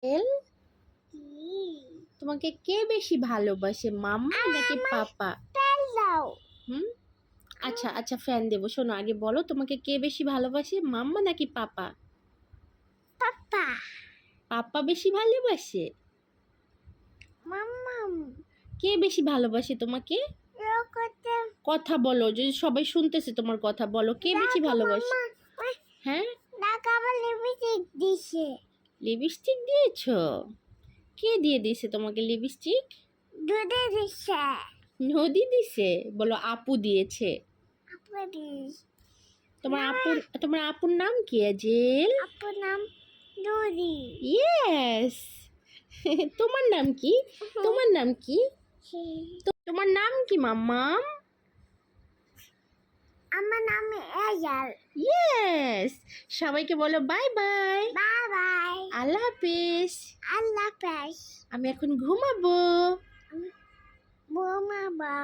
এল কি? তোমাকে কে বেশি ভালোবাসে, মাম্মা নাকি পাপা? তেল দাও। হুম আচ্ছা আচ্ছা, ফ্যান দেবো। শোনো, আগে বলো তোমাকে কে বেশি ভালোবাসে, মাম্মা নাকি পাপা? পাপা। পাপা বেশি ভালোবাসে। মাম্মাম। কে বেশি ভালোবাসে তোমাকে? রকতে। কথা বলো, যদি সবাই শুনতেছে তোমার কথা, বলো কে বেশি ভালোবাসে। হ্যাঁ, ডাকা আবার লিপস্টিক দিছে। লিপস্টিক দিয়েছো? কে দিয়ে দিছে তোমাকে লিপস্টিক? দুধে দিছে। নদী দিছে? বলো আপু দিয়েছে। আপু দিস। তোমার আপুর নাম কি আজেল? আপুর নাম দুরি। ইয়েস। তোমার নাম কি? তোমার নাম কি? তোমার নাম কি মাম্মাম? আমার নাম এজাল। ইয়েস। সবাইকে বলো বাই বাই। Bye bye. আল্লাহ হাফেজ। আল্লাহ হাফেজ। আমি এখন ঘুমাবো। বোমা বা।